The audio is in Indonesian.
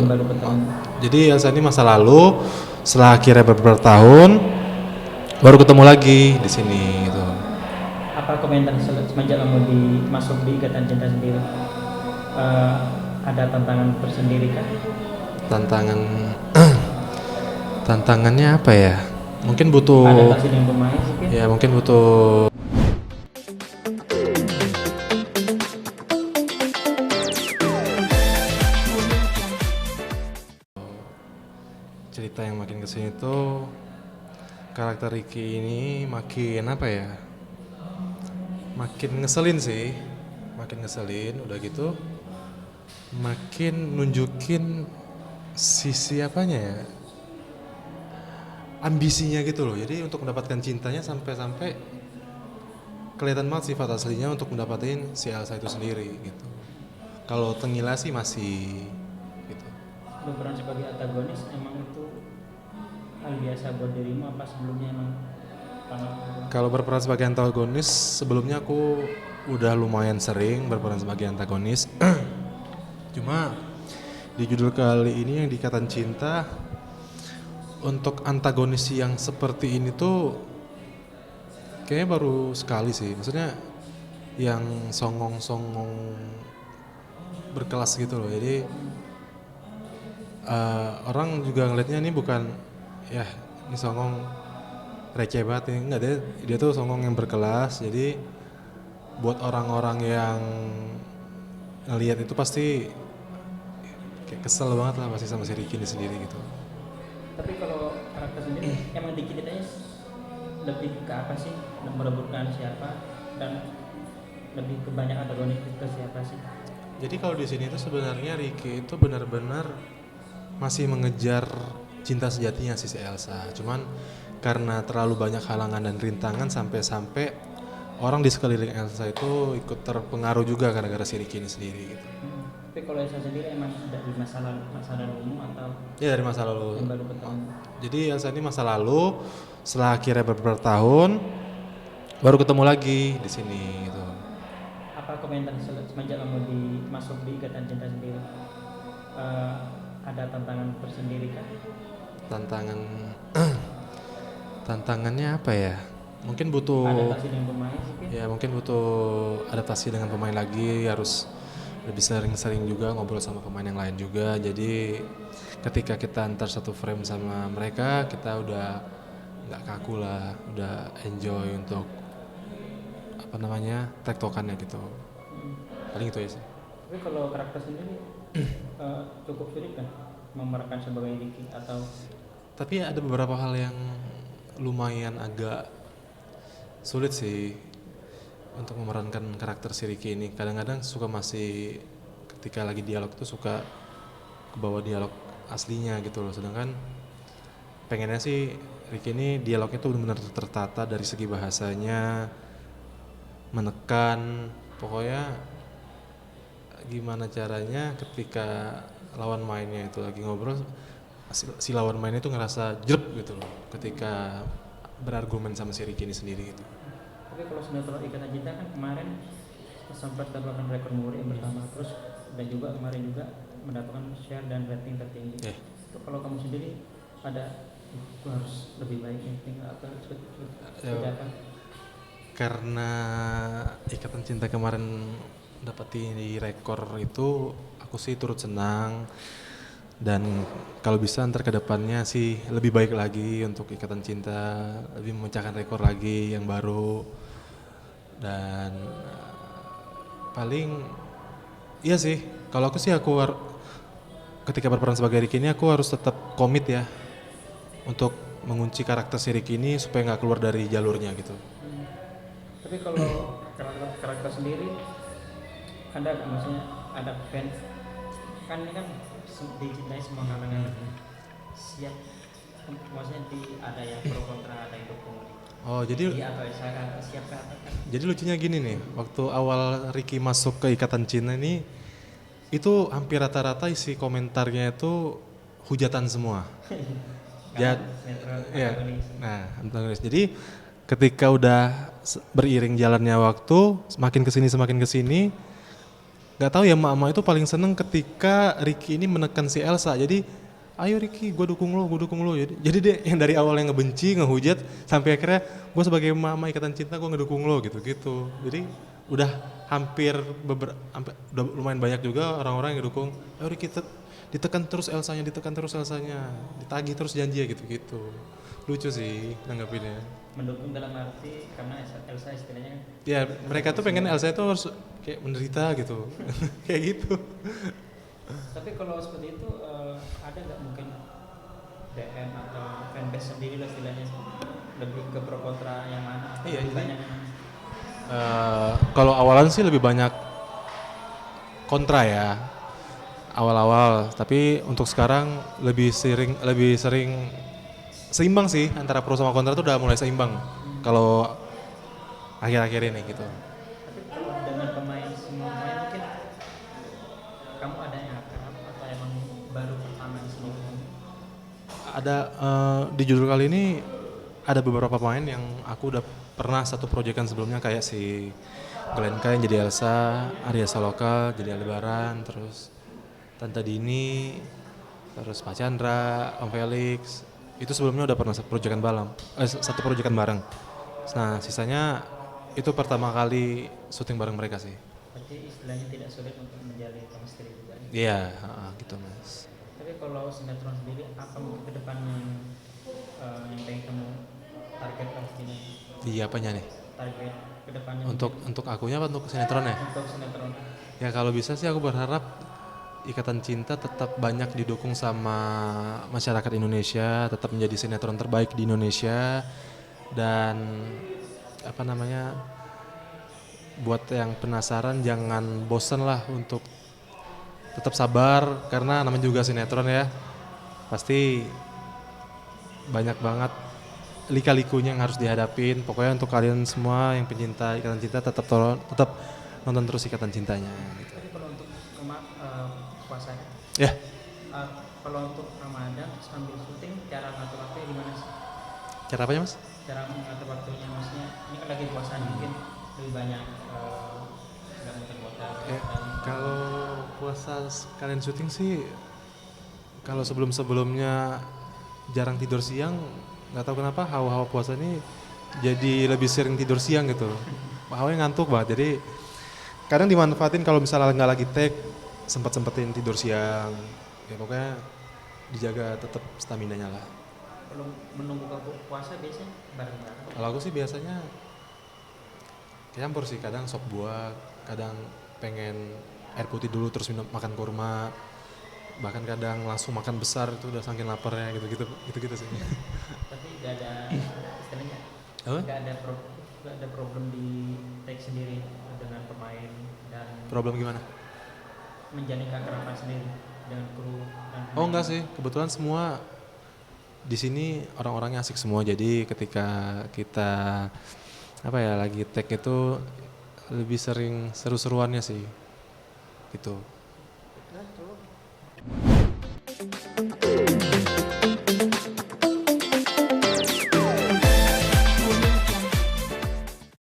yang baru ketemu. Jadi Elsa ini masa lalu, setelah akhirnya beberapa tahun baru ketemu lagi di sini gitu. Apa komentar semenjak kamu masuk di Ikatan Cinta sendiri? Ada tantangan tersendiri kan? Tantangannya apa ya? Mungkin butuh Adaptasi dengan pemain mungkin? ya mungkin butuh cerita yang makin kesini tuh karakter Ricky ini makin apa ya? Makin ngeselin sih, udah gitu makin nunjukin sisi apanya ya, ambisinya gitu loh. Jadi untuk mendapatkan cintanya sampai kelihatan banget sifat aslinya untuk mendapatkan si Elsa itu sendiri gitu. Kalau Tengila sih masih gitu. Berperan sebagai antagonis emang itu hal biasa buat dirimu apa sebelumnya emang Kalau berperan sebagai antagonis sebelumnya aku udah lumayan sering berperan sebagai antagonis. Cuma di judul kali ini yang di Ikatan Cinta, untuk antagonis yang seperti ini tuh kayaknya baru sekali sih. Maksudnya yang songong-songong berkelas gitu loh. Jadi orang juga ngelihatnya ini bukan ya ini songong receh banget nih. Enggak, dia tuh songong yang berkelas. Jadi buat orang-orang yang ngelihat itu pasti kayak kesel banget lah pasti sama si Ricky ini sendiri gitu. Tapi kalau karakter sendiri emang dikit-dikitnya lebih ke apa sih? Merebutkan siapa dan lebih ke banyak antagonis ke siapa sih? Jadi kalau di sini tuh sebenarnya Ricky itu benar-benar masih mengejar cinta sejatinya si Elsa. Cuman karena terlalu banyak halangan dan rintangan sampai orang di sekeliling Elsa itu ikut terpengaruh juga gara-gara si Ricky ini sendiri gitu. Tapi kalau Elsa sendiri emang dari masa lalumu atau Ya dari masa lalu. yang baru ketemu? Jadi Elsa ini masa lalu, setelah akhirnya beberapa tahun baru ketemu lagi di sini gitu. Apa komentar semenjak kamu masuk di Ikatan Cinta sendiri? Ada tantangan tersendiri kan? Tantangannya apa ya? Mungkin butuh Adaptasi dengan pemain mungkin? ya mungkin butuh adaptasi dengan pemain lagi, harus lebih sering-sering juga ngobrol sama pemain yang lain juga. Jadi ketika kita antar satu frame sama mereka, kita udah nggak kaku lah, udah enjoy untuk apa namanya tektokannya gitu. Paling itu ya sih. Tapi kalau karakter sendiri cukup sulit kan memerankan sebagai Ricky atau? Tapi ada beberapa hal yang lumayan agak sulit sih untuk memerankan karakter si Ricky ini. Kadang-kadang suka masih ketika lagi dialog tuh suka kebawa dialog aslinya gitu loh. Sedangkan pengennya sih Ricky ini dialognya tuh benar-benar tertata dari segi bahasanya, menekan, pokoknya gimana caranya ketika lawan mainnya itu lagi ngobrol, si lawan mainnya itu ngerasa jerep gitu loh ketika berargumen sama si Ricky ini sendiri gitu. Tapi kalau sinetron Ikatan Cinta kan kemarin sempat mendapatkan rekor muri yang pertama, terus dan juga kemarin juga mendapatkan share dan rating tertinggi. Itu kalau kamu sendiri ada aku harus lebih baik tinggal atau seperti apa? Karena Ikatan Cinta kemarin dapetin di rekor itu, aku sih turut senang. Dan kalau bisa ntar kedepannya sih lebih baik lagi untuk Ikatan Cinta, lebih memecahkan rekor lagi yang baru. Dan paling iya sih, kalau aku sih ketika berperan sebagai Ricky ini aku harus tetap komit ya untuk mengunci karakter si Ricky ini supaya nggak keluar dari jalurnya gitu. Tapi kalau karakter sendiri ada maksudnya ada fans kan ini kan dicintai semua kalangan, siap maksudnya ada yang pro kontra, ada yang dukung. Oh jadi atau saya siap katakan. Jadi lucunya gini nih, waktu awal Ricky masuk ke Ikatan Cinta ini, itu hampir rata-rata isi komentarnya itu hujatan semua. Ya, nah antagonis. Jadi ketika udah beriring jalannya waktu, semakin kesini nggak tahu ya, emak-emak itu paling seneng ketika Ricky ini menekan si Elsa. Jadi ayo Ricky, gue dukung lo. Jadi dia yang dari awal yang ngebenci, ngehujat, sampai akhirnya gue sebagai emak-emak ikatan cinta gue ngedukung lo gitu. Jadi udah udah lumayan banyak juga orang-orang yang dukung. Ayo Ricky ditekan terus Elsanya, ditagih terus janji gitu. Lucu sih nanggapinnya. Mendukung dalam arti karena Elsa istilahnya Ya mereka tuh pengen Elsa itu harus kayak menderita gitu. Kayak gitu. tapi kalau seperti itu ada nggak mungkin DM atau fanbase sendiri lah istilahnya lebih ke pro kontra yang mana? Iya, Lebih jadi banyak yang mana? kalau awalan sih lebih banyak kontra ya awal-awal, tapi untuk sekarang lebih sering seimbang sih, antara pro sama kontra tuh udah mulai seimbang kalau akhir-akhir ini gitu. Tapi kalau dengan semua pemain mungkin kamu ada yang akrab atau emang baru pertama di sini? Ada di judul kali ini ada beberapa pemain yang aku udah pernah satu proyekan sebelumnya, kayak si Glenka yang jadi Elsa, Arya Saloka jadi Aldebaran, terus Tante Dini, terus Pak Chandra, Om Felix. Itu sebelumnya udah pernah satu proyekan bareng. Nah sisanya itu pertama kali syuting bareng mereka sih. Berarti istilahnya tidak sulit untuk menjalin chemistry juga. Iya, gitu mas. Tapi kalau sinetron sendiri apa mungkin kedepannya yang pengen kamu target pastinya? Iya apanya nih? Target kedepannya Untuk akunya apa untuk sinetron ya? untuk sinetron? Ya kalau bisa sih aku berharap Ikatan Cinta tetap banyak didukung sama masyarakat Indonesia, tetap menjadi sinetron terbaik di Indonesia, dan buat yang penasaran jangan bosen lah untuk tetap sabar, karena namanya juga sinetron ya, pasti banyak banget lika-likunya yang harus dihadapin. Pokoknya untuk kalian semua yang pencinta Ikatan Cinta tetap nonton terus Ikatan Cintanya gitu. Tapi kalau untuk puasanya, Ya, kalau untuk Ramadan sambil syuting cara ngatur waktunya gimana sih? cara apanya mas? Cara mengatur waktunya, maksudnya ini kan lagi puasa mungkin lebih banyak nggak muter-muter. Kalau puasa kalian syuting sih, kalau sebelumnya jarang tidur siang, nggak tahu kenapa hawa-hawa puasa ini jadi lebih sering tidur siang gitu. Hawanya ngantuk banget, jadi kadang dimanfaatin kalau misalnya nggak lagi take, sempetin tidur siang. Ya pokoknya dijaga tetap staminanya lah. Kalau menunggu puasa biasanya bareng-bareng. Kalau aku sih biasanya campur sih, kadang sop buah, kadang pengen air putih dulu terus makan kurma, bahkan kadang langsung makan besar, itu udah saking laparnya gitu sih. Tapi nggak ada istilahnya Apa? nggak ada problem di take sendiri dengan pemain dan Problem gimana? menjalin keakraban sendiri dengan kru dan Oh enggak sih, kebetulan semua di sini orang-orangnya asik semua, jadi ketika kita lagi take itu lebih sering seru-seruannya sih gitu.